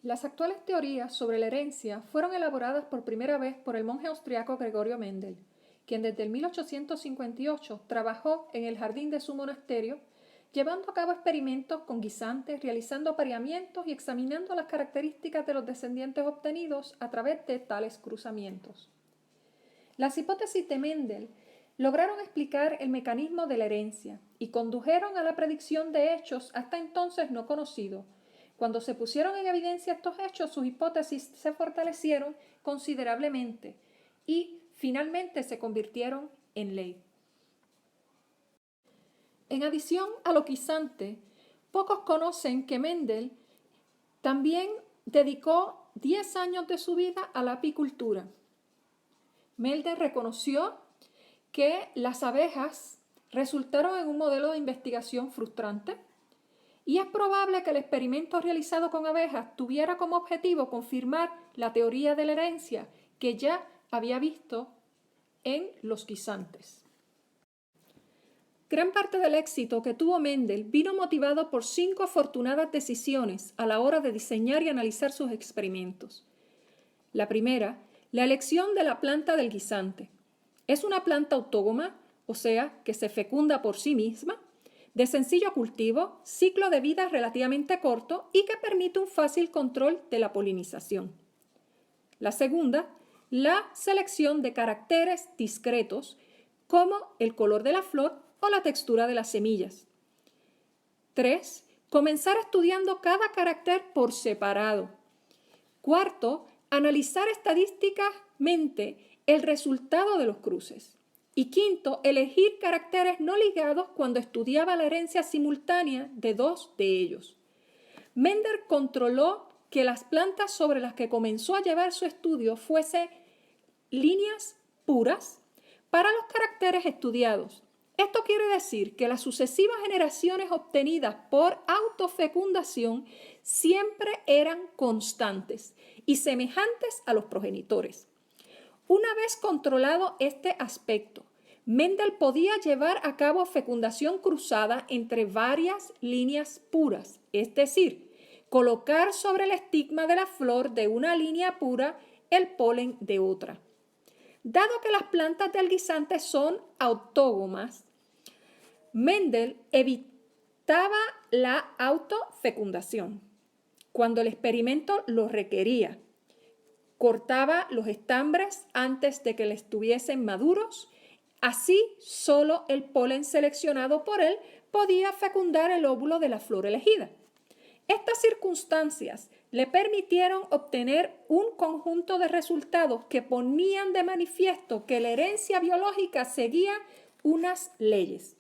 Las actuales teorías sobre la herencia fueron elaboradas por primera vez por el monje austriaco Gregorio Mendel, quien desde el 1858 trabajó en el jardín de su monasterio, llevando a cabo experimentos con guisantes, realizando apareamientos y examinando las características de los descendientes obtenidos a través de tales cruzamientos. Las hipótesis de Mendel lograron explicar el mecanismo de la herencia y condujeron a la predicción de hechos hasta entonces no conocidos. Cuando se pusieron en evidencia estos hechos, sus hipótesis se fortalecieron considerablemente y finalmente se convirtieron en ley. En adición a lo guisante, pocos conocen que Mendel también dedicó 10 años de su vida a la apicultura. Mendel reconoció que las abejas resultaron en un modelo de investigación frustrante y es probable que el experimento realizado con abejas tuviera como objetivo confirmar la teoría de la herencia que ya había visto en los guisantes. Gran parte del éxito que tuvo Mendel vino motivado por 5 afortunadas decisiones a la hora de diseñar y analizar sus experimentos. La primera, la elección de la planta del guisante. Es una planta autógama, o sea, que se fecunda por sí misma, de sencillo cultivo, ciclo de vida relativamente corto y que permite un fácil control de la polinización. La segunda, la selección de caracteres discretos como el color de la flor o la textura de las semillas. 3. Comenzar estudiando cada carácter por separado. 4. Analizar estadísticamente el resultado de los cruces. Y 5. Elegir caracteres no ligados cuando estudiaba la herencia simultánea de 2 de ellos. Mendel controló que las plantas sobre las que comenzó a llevar su estudio fuesen líneas puras para los caracteres estudiados. Esto quiere decir que las sucesivas generaciones obtenidas por autofecundación siempre eran constantes y semejantes a los progenitores. Una vez controlado este aspecto, Mendel podía llevar a cabo fecundación cruzada entre varias líneas puras, es decir, colocar sobre el estigma de la flor de una línea pura el polen de otra. Dado que las plantas del guisante son autógomas, Mendel evitaba la autofecundación cuando el experimento lo requería. Cortaba los estambres antes de que estuviesen maduros. Así, solo el polen seleccionado por él podía fecundar el óvulo de la flor elegida. Estas circunstancias le permitieron obtener un conjunto de resultados que ponían de manifiesto que la herencia biológica seguía unas leyes.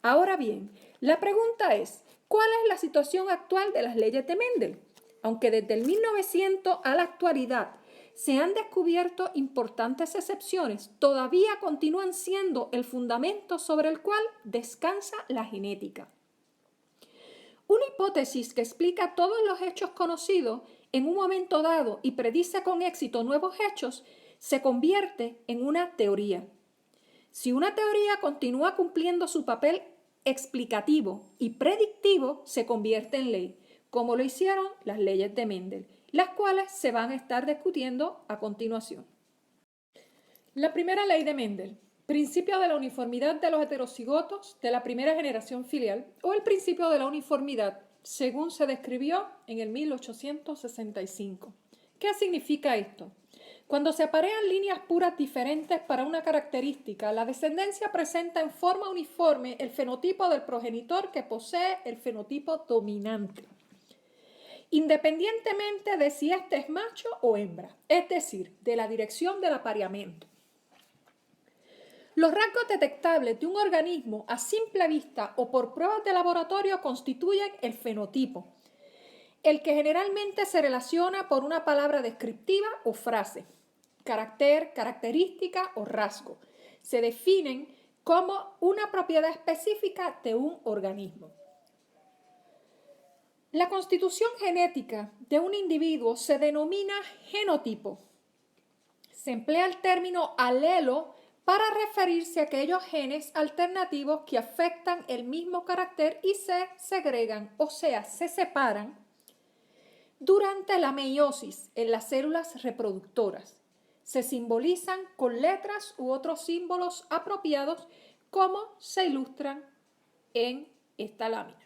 Ahora bien, la pregunta es, ¿cuál es la situación actual de las leyes de Mendel? Aunque desde el 1900 a la actualidad se han descubierto importantes excepciones, todavía continúan siendo el fundamento sobre el cual descansa la genética. Una hipótesis que explica todos los hechos conocidos en un momento dado y predice con éxito nuevos hechos se convierte en una teoría. Si una teoría continúa cumpliendo su papel explicativo y predictivo, se convierte en ley, como lo hicieron las leyes de Mendel, las cuales se van a estar discutiendo a continuación. La primera ley de Mendel. Principio de la uniformidad de los heterocigotos de la primera generación filial o el principio de la uniformidad, según se describió en el 1865. ¿Qué significa esto? Cuando se aparean líneas puras diferentes para una característica, la descendencia presenta en forma uniforme el fenotipo del progenitor que posee el fenotipo dominante, independientemente de si éste es macho o hembra, es decir, de la dirección del apareamiento. Los rasgos detectables de un organismo a simple vista o por pruebas de laboratorio constituyen el fenotipo, el que generalmente se relaciona por una palabra descriptiva o frase, carácter, característica o rasgo. Se definen como una propiedad específica de un organismo. La constitución genética de un individuo se denomina genotipo. Se emplea el término alelo para referirse a aquellos genes alternativos que afectan el mismo carácter y se segregan, o sea, se separan durante la meiosis en las células reproductoras. Se simbolizan con letras u otros símbolos apropiados, como se ilustran en esta lámina.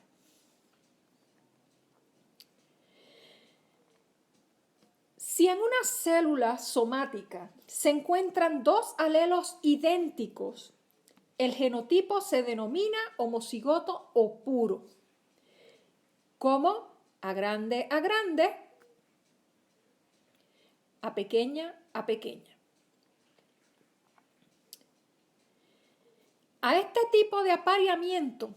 Si en una célula somática se encuentran dos alelos idénticos, el genotipo se denomina homocigoto o puro, como A grande, A pequeña, A pequeña. A este tipo de apareamiento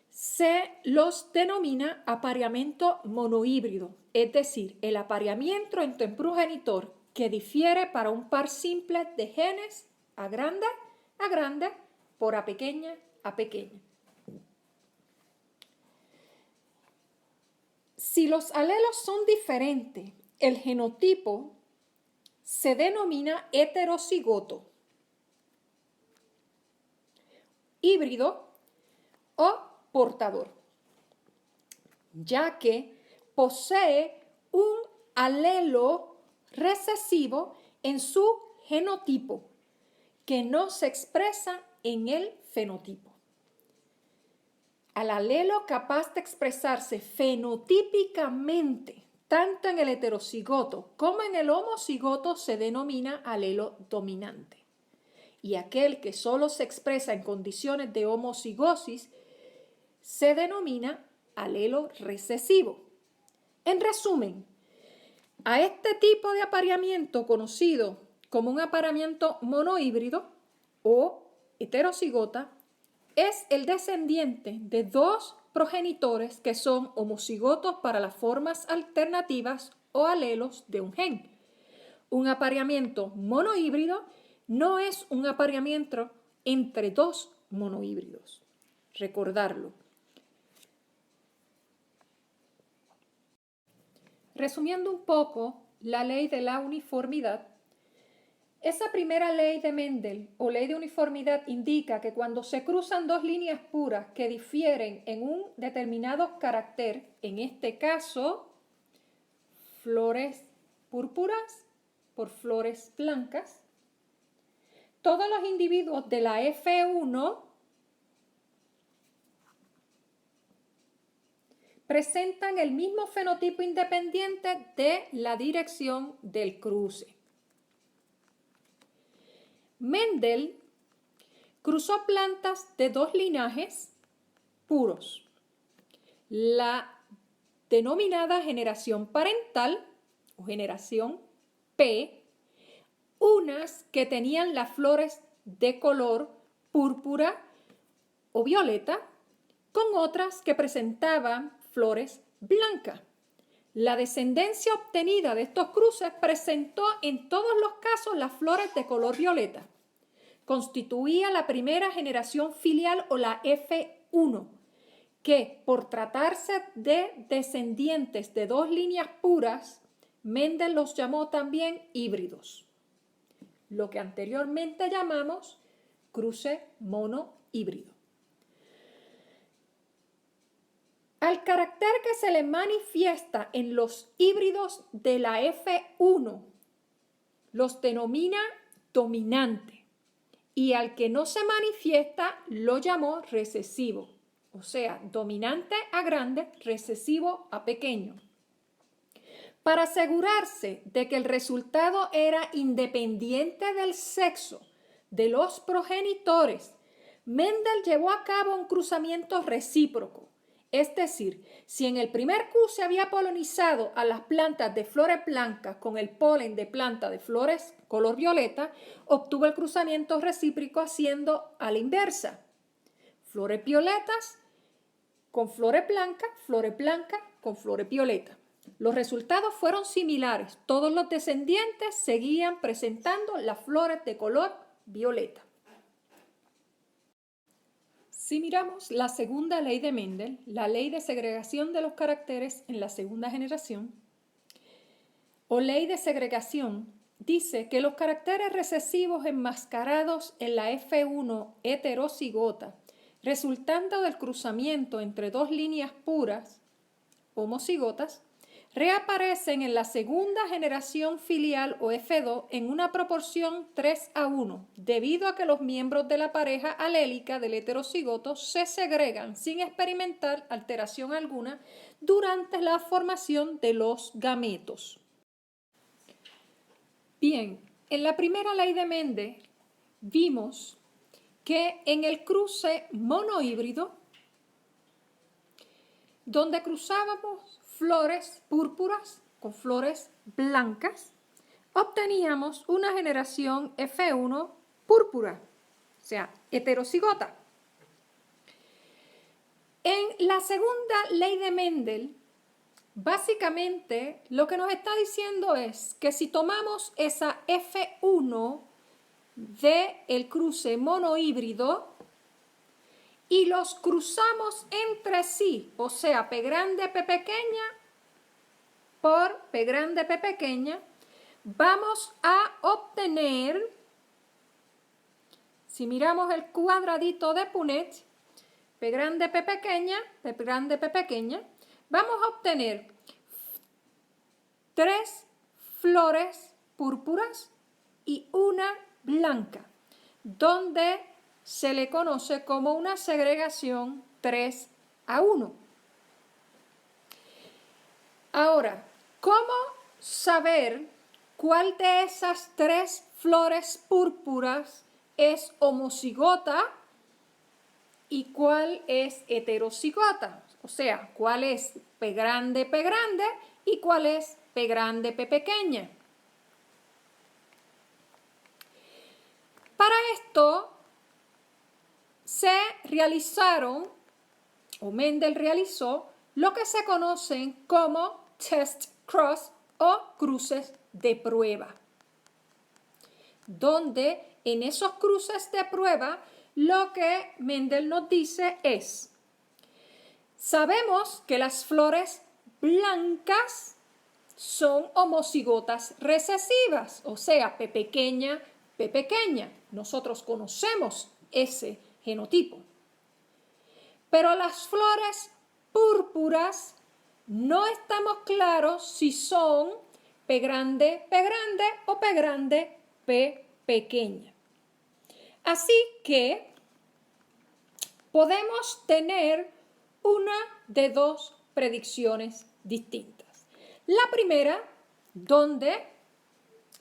se los denomina apareamiento monohíbrido, es decir, el apareamiento entre un progenitor que difiere para un par simple de genes A grande por A pequeña, A pequeña. Si los alelos son diferentes, el genotipo se denomina heterocigoto, híbrido o portador, ya que posee un alelo recesivo en su genotipo que no se expresa en el fenotipo. Al alelo capaz de expresarse fenotípicamente tanto en el heterocigoto como en el homocigoto se denomina alelo dominante. Y aquel que solo se expresa en condiciones de homocigosis se denomina alelo recesivo. En resumen, a este tipo de apareamiento conocido como un apareamiento monohíbrido o heterocigota es el descendiente de dos progenitores que son homocigotos para las formas alternativas o alelos de un gen. Un apareamiento monohíbrido no es un apareamiento entre dos monohíbridos. Recordarlo. Resumiendo un poco la ley de la uniformidad, esa primera ley de Mendel o ley de uniformidad indica que cuando se cruzan dos líneas puras que difieren en un determinado carácter, en este caso, flores púrpuras por flores blancas, todos los individuos de la F1 presentan el mismo fenotipo independiente de la dirección del cruce. Mendel cruzó plantas de dos linajes puros, la denominada generación parental o generación P, unas que tenían las flores de color púrpura o violeta, con otras que presentaban flores blancas. La descendencia obtenida de estos cruces presentó en todos los casos las flores de color violeta. Constituía la primera generación filial o la F1, que por tratarse de descendientes de dos líneas puras, Mendel los llamó también híbridos, lo que anteriormente llamamos cruce monohíbrido. Al carácter que se le manifiesta en los híbridos de la F1, los denomina dominante, y al que no se manifiesta lo llamó recesivo, o sea, dominante a grande, recesivo a pequeño. Para asegurarse de que el resultado era independiente del sexo de los progenitores, Mendel llevó a cabo un cruzamiento recíproco. Es decir, si en el primer cruce había polinizado a las plantas de flores blancas con el polen de planta de flores color violeta, obtuvo el cruzamiento recíproco haciendo a la inversa. Flores violetas con flores blancas con flores violetas. Los resultados fueron similares. Todos los descendientes seguían presentando las flores de color violeta. Si miramos la segunda ley de Mendel, la ley de segregación de los caracteres en la segunda generación, o ley de segregación, dice que los caracteres recesivos enmascarados en la F1 heterocigota, resultando del cruzamiento entre dos líneas puras, homocigotas, reaparecen en la segunda generación filial o F2 en una proporción 3:1, debido a que los miembros de la pareja alélica del heterocigoto se segregan sin experimentar alteración alguna durante la formación de los gametos. Bien, en la primera ley de Mendel vimos que en el cruce monohíbrido, donde cruzábamos flores púrpuras con flores blancas, obteníamos una generación F1 púrpura, o sea, heterocigota. En la segunda ley de Mendel, básicamente lo que nos está diciendo es que si tomamos esa F1 del cruce monohíbrido y los cruzamos entre sí, o sea, P grande, P pequeña por P grande, P pequeña, vamos a obtener, si miramos el cuadradito de Punnett, P grande, P pequeña, vamos a obtener 3 flores púrpuras y una blanca, donde se le conoce como una segregación 3:1. Ahora, ¿cómo saber cuál de esas 3 flores púrpuras es homocigota y cuál es heterocigota? O sea, cuál es P grande y cuál es P grande, P pequeña. Para esto se realizaron, o Mendel realizó, lo que se conocen como test cross o cruces de prueba, donde en esos cruces de prueba lo que Mendel nos dice es: sabemos que las flores blancas son homocigotas recesivas, o sea, P pequeña, P pequeña. Nosotros conocemos ese genotipo. Pero las flores púrpuras no estamos claros si son P grande o P grande, P pequeña. Así que podemos tener una de 2 predicciones distintas. La primera, donde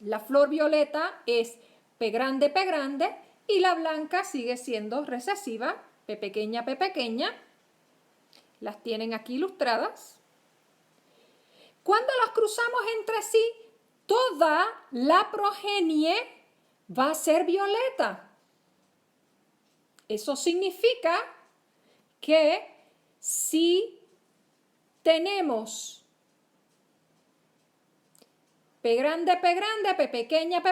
la flor violeta es P grande y la blanca sigue siendo recesiva, P pequeña. Las tienen aquí ilustradas. Cuando las cruzamos entre sí, toda la progenie va a ser violeta. Eso significa que si tenemos P grande, P pequeña,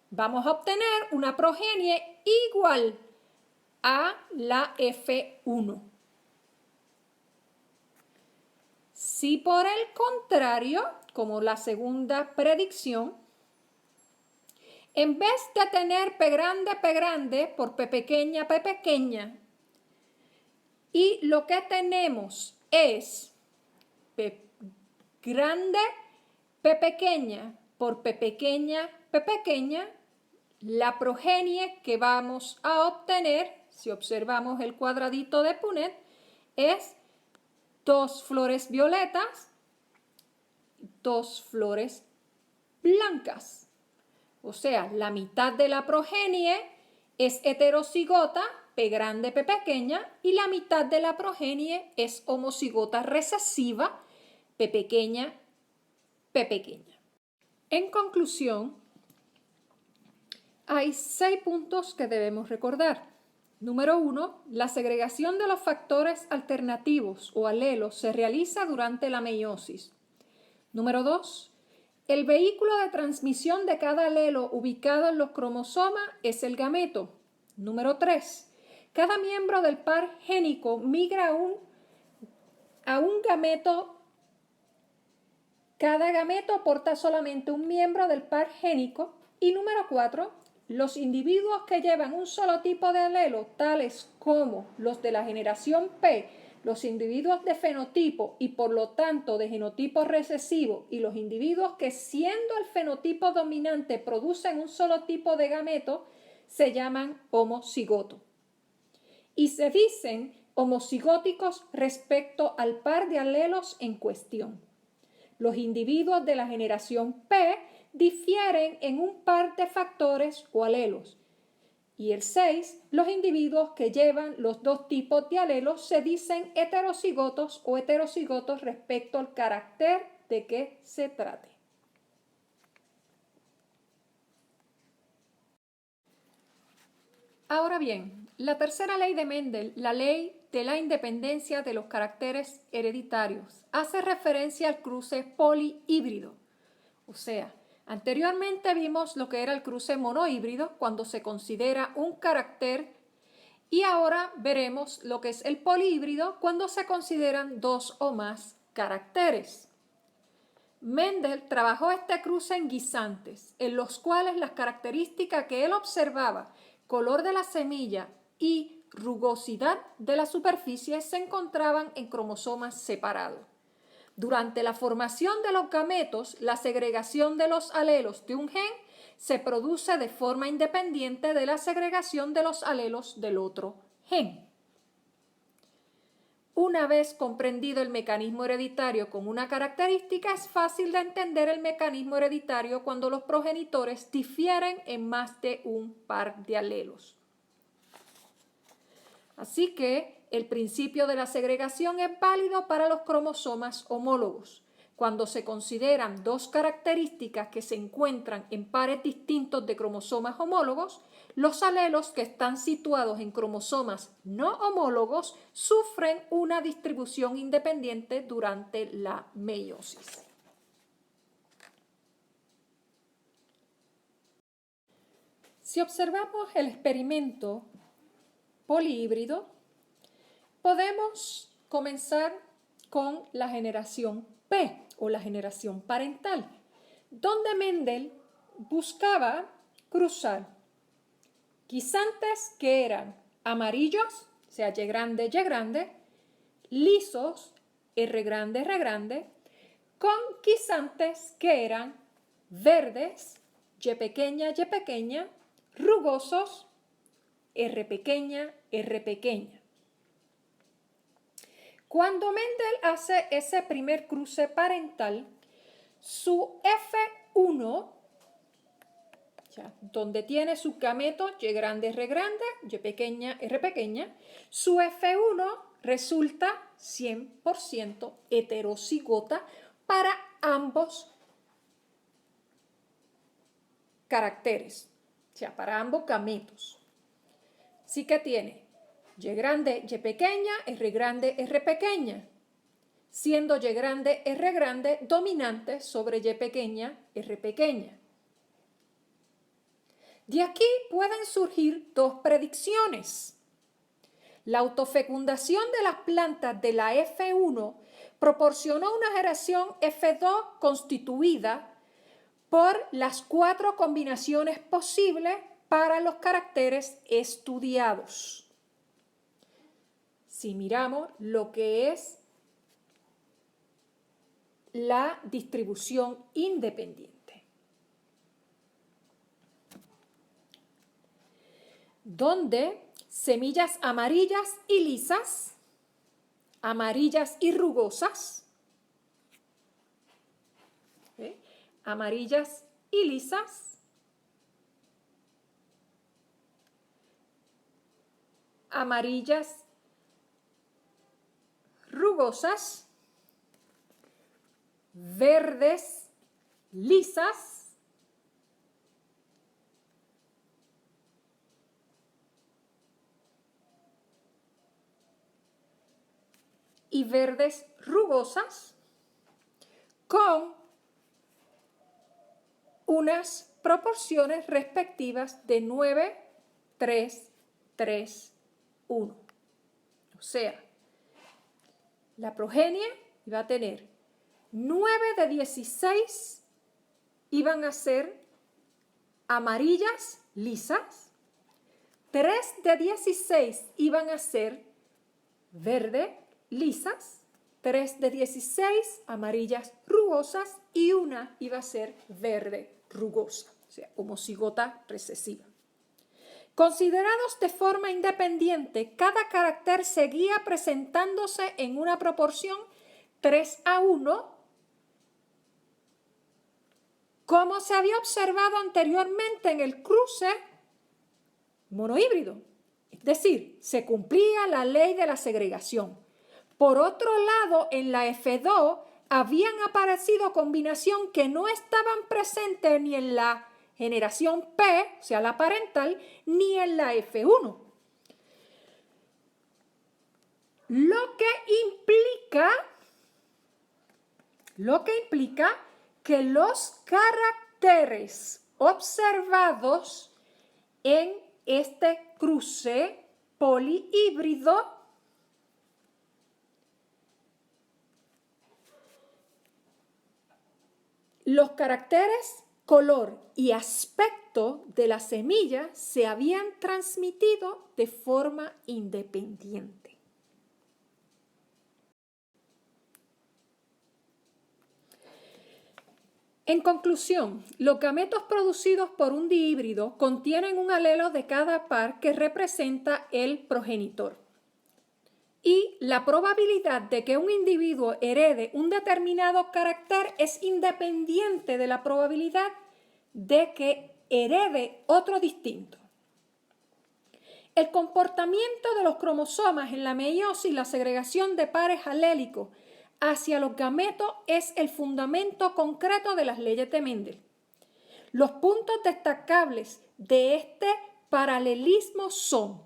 vamos a obtener una progenie igual a la F1. Si por el contrario, como la segunda predicción, en vez de tener P grande por P pequeña, y lo que tenemos es P grande, P pequeña por P pequeña, la progenie que vamos a obtener, si observamos el cuadradito de Punnett, es 2 flores violetas, 2 flores blancas. O sea, la mitad de la progenie es heterocigota, P grande, P pequeña, y la mitad de la progenie es homocigota recesiva, P pequeña, P pequeña. En conclusión, hay 6 puntos que debemos recordar. Número 1, la segregación de los factores alternativos o alelos se realiza durante la meiosis. Número 2, el vehículo de transmisión de cada alelo ubicado en los cromosomas es el gameto. Número 3, cada miembro del par génico migra a un gameto. Cada gameto porta solamente un miembro del par génico. Y número 4, los individuos que llevan un solo tipo de alelo, tales como los de la generación P, los individuos de fenotipo y por lo tanto de genotipo recesivo y los individuos que siendo el fenotipo dominante producen un solo tipo de gameto se llaman homocigotos. Y se dicen homocigóticos respecto al par de alelos en cuestión. Los individuos de la generación P difieren en un par de factores o alelos. Y el 6, los individuos que llevan los dos tipos de alelos se dicen heterocigotos o heterocigotos respecto al carácter de que se trate. Ahora bien, la tercera ley de Mendel, la ley de la independencia de los caracteres hereditarios, hace referencia al cruce polihíbrido. O sea, anteriormente vimos lo que era el cruce monohíbrido cuando se considera un carácter y ahora veremos lo que es el polihíbrido cuando se consideran dos o más caracteres. Mendel trabajó este cruce en guisantes, en los cuales las características que él observaba, color de la semilla y rugosidad de la superficie, se encontraban en cromosomas separados. Durante la formación de los gametos, la segregación de los alelos de un gen se produce de forma independiente de la segregación de los alelos del otro gen. Una vez comprendido el mecanismo hereditario con una característica, es fácil de entender el mecanismo hereditario cuando los progenitores difieren en más de un par de alelos. Así que el principio de la segregación es válido para los cromosomas homólogos. Cuando se consideran dos características que se encuentran en pares distintos de cromosomas homólogos, los alelos que están situados en cromosomas no homólogos sufren una distribución independiente durante la meiosis. Si observamos el experimento polihíbrido, podemos comenzar con la generación P o la generación parental, donde Mendel buscaba cruzar guisantes que eran amarillos, o sea, Y grande, lisos, R grande, con guisantes que eran verdes, Y pequeña, rugosos, R pequeña. Cuando Mendel hace ese primer cruce parental, su F1, donde tiene su gameto Y grande, Y pequeña, R pequeña, su F1 resulta 100% heterocigota para ambos caracteres, o sea, para ambos gametos. Así que tiene Y grande, Y pequeña, R pequeña, siendo Y grande, R grande dominante sobre Y pequeña, R pequeña. De aquí pueden surgir dos predicciones. La autofecundación de las plantas de la F1 proporcionó una generación F2 constituida por las 4 combinaciones posibles para los caracteres estudiados. Si miramos lo que es la distribución independiente, donde semillas amarillas y lisas, amarillas y rugosas, amarillas y lisas, amarillas, rugosas, verdes, lisas, y verdes rugosas, con unas proporciones respectivas de 9, 3, 3, 1. O sea, la progenie iba a tener 9 de 16 iban a ser amarillas lisas, 3 de 16 iban a ser verde lisas, 3 de 16 amarillas rugosas y una iba a ser verde rugosa, o sea, homocigota recesiva. Considerados de forma independiente, cada carácter seguía presentándose en una proporción 3:1, como se había observado anteriormente en el cruce monohíbrido. Es decir, se cumplía la ley de la segregación. Por otro lado, en la F2 habían aparecido combinaciones que no estaban presentes ni en la generación P, o sea, la parental, ni en la F1. Lo que implica que los caracteres observados en este cruce polihíbrido los caracteres, color y aspecto de la semilla se habían transmitido de forma independiente. En conclusión, los gametos producidos por un dihíbrido contienen un alelo de cada par que representa el progenitor. Y la probabilidad de que un individuo herede un determinado carácter es independiente de la probabilidad de que herede otro distinto. El comportamiento de los cromosomas en la meiosis y la segregación de pares alélicos hacia los gametos es el fundamento concreto de las leyes de Mendel. Los puntos destacables de este paralelismo son: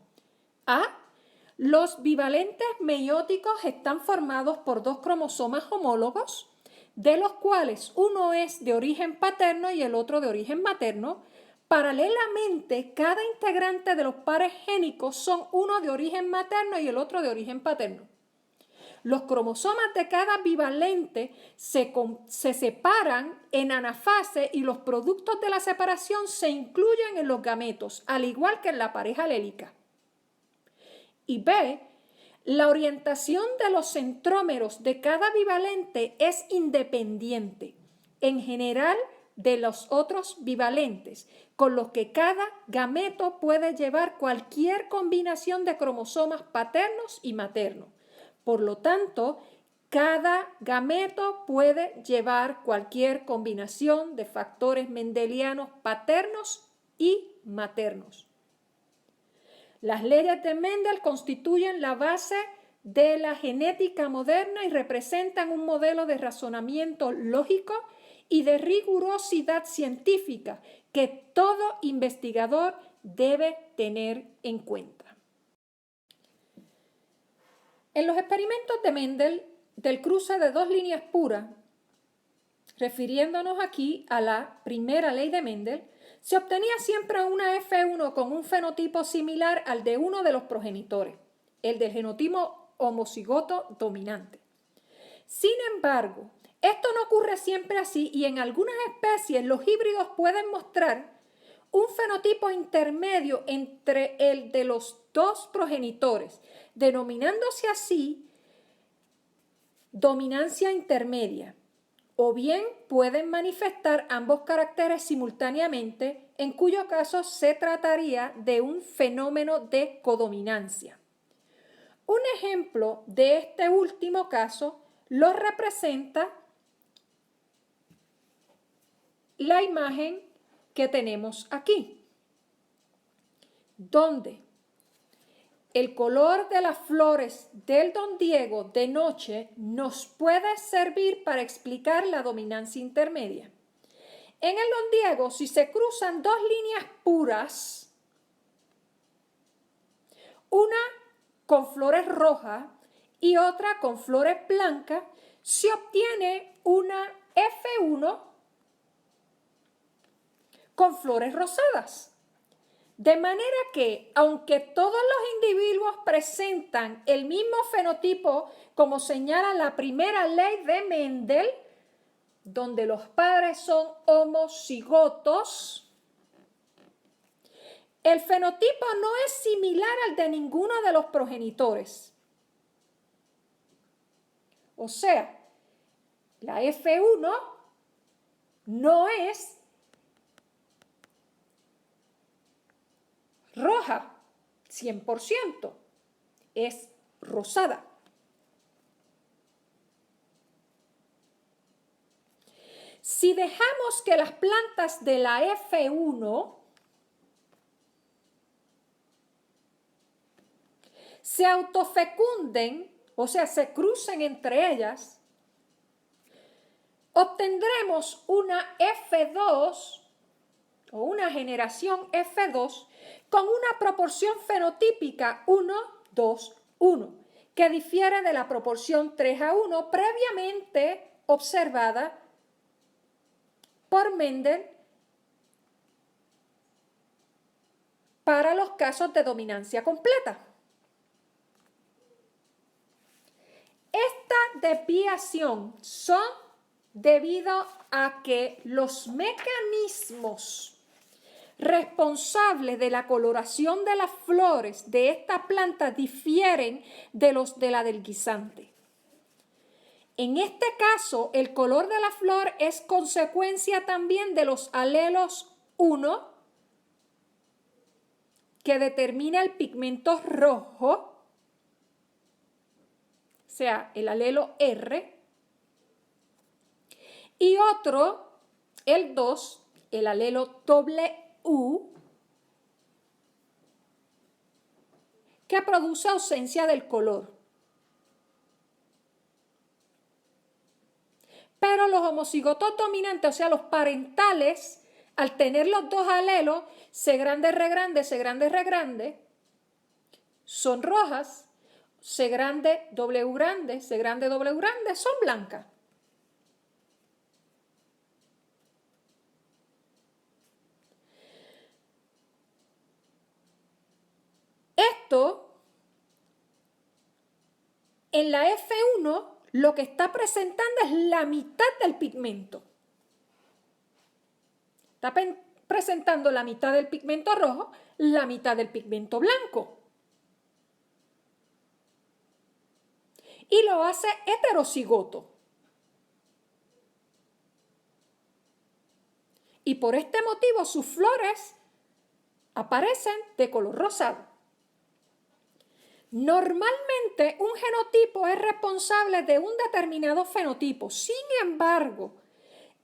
A. Los bivalentes meióticos están formados por dos cromosomas homólogos, de los cuales uno es de origen paterno y el otro de origen materno. Paralelamente, cada integrante de los pares génicos son uno de origen materno y el otro de origen paterno. Los cromosomas de cada bivalente se separan en anafase y los productos de la separación se incluyen en los gametos, al igual que en la pareja alélica. Y B, la orientación de los centrómeros de cada bivalente es independiente, en general, de los otros bivalentes, con los que cada gameto puede llevar cualquier combinación de cromosomas paternos y maternos. Por lo tanto, cada gameto puede llevar cualquier combinación de factores mendelianos paternos y maternos. Las leyes de Mendel constituyen la base de la genética moderna y representan un modelo de razonamiento lógico y de rigurosidad científica que todo investigador debe tener en cuenta. En los experimentos de Mendel del cruce de dos líneas puras, refiriéndonos aquí a la primera ley de Mendel, se obtenía siempre una F1 con un fenotipo similar al de uno de los progenitores, el del genotipo homocigoto dominante. Sin embargo, esto no ocurre siempre así y en algunas especies los híbridos pueden mostrar un fenotipo intermedio entre el de los dos progenitores, denominándose así dominancia intermedia, o bien pueden manifestar ambos caracteres simultáneamente, en cuyo caso se trataría de un fenómeno de codominancia. Un ejemplo de este último caso lo representa la imagen que tenemos aquí, donde el color de las flores del Don Diego de noche nos puede servir para explicar la dominancia intermedia. En el Don Diego, si se cruzan dos líneas puras, una con flores rojas y otra con flores blancas, se obtiene una F1 con flores rosadas. De manera que, aunque todos los individuos presentan el mismo fenotipo, como señala la primera ley de Mendel, donde los padres son homocigotos, el fenotipo no es similar al de ninguno de los progenitores. O sea, la F1 no es roja 100%, es rosada. Si dejamos que las plantas de la F1 se autofecunden, o sea, se crucen entre ellas, obtendremos una F2 o una generación F2 con una proporción fenotípica 1, 2, 1, que difiere de la proporción 3:1 previamente observada por Mendel para los casos de dominancia completa. Esta desviación son debido a que los mecanismos responsables de la coloración de las flores de esta planta difieren de los de la del guisante. En este caso, el color de la flor es consecuencia también de los alelos 1, que determina el pigmento rojo, o sea, el alelo R, y otro, el 2, el alelo W, que produce ausencia del color. Pero los homocigotos dominantes, o sea, los parentales, al tener los dos alelos, C grande, R grande, C grande, R grande, son rojas, C grande, W grande, C grande, W grande, son blancas. Esto, en la F1, lo que está presentando es la mitad del pigmento. Está presentando la mitad del pigmento rojo, la mitad del pigmento blanco. Y lo hace heterocigoto. Y por este motivo sus flores aparecen de color rosado. Normalmente un genotipo es responsable de un determinado fenotipo. Sin embargo,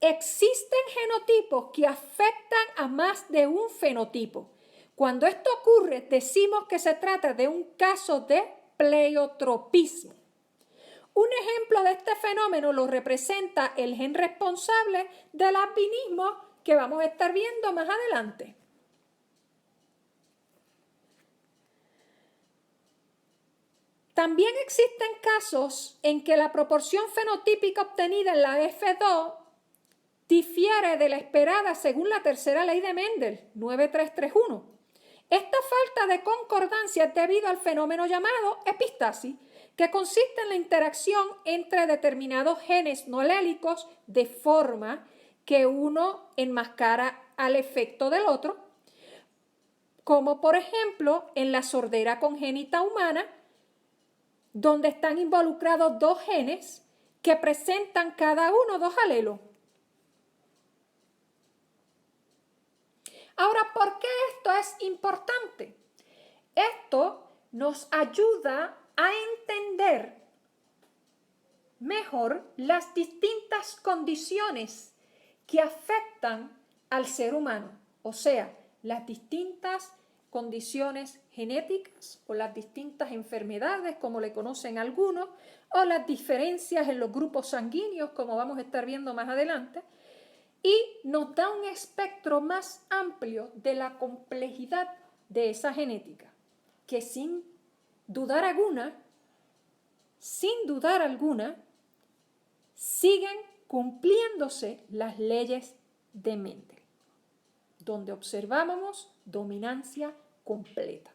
existen genotipos que afectan a más de un fenotipo. Cuando esto ocurre, decimos que se trata de un caso de pleiotropismo. Un ejemplo de este fenómeno lo representa el gen responsable del albinismo que vamos a estar viendo más adelante. También existen casos en que la proporción fenotípica obtenida en la F2 difiere de la esperada según la tercera ley de Mendel, 9331. Esta falta de concordancia es debido al fenómeno llamado epistasis, que consiste en la interacción entre determinados genes no alélicos de forma que uno enmascara al efecto del otro, como por ejemplo en la sordera congénita humana, donde están involucrados dos genes que presentan cada uno dos alelos. Ahora, ¿por qué esto es importante? Esto nos ayuda a entender mejor las distintas condiciones que afectan al ser humano, o sea, las distintas condiciones genéticas o las distintas enfermedades, como le conocen algunos, o las diferencias en los grupos sanguíneos, como vamos a estar viendo más adelante, y nos da un espectro más amplio de la complejidad de esa genética, que sin dudar alguna, siguen cumpliéndose las leyes de Mendel, donde observábamos dominancia completa.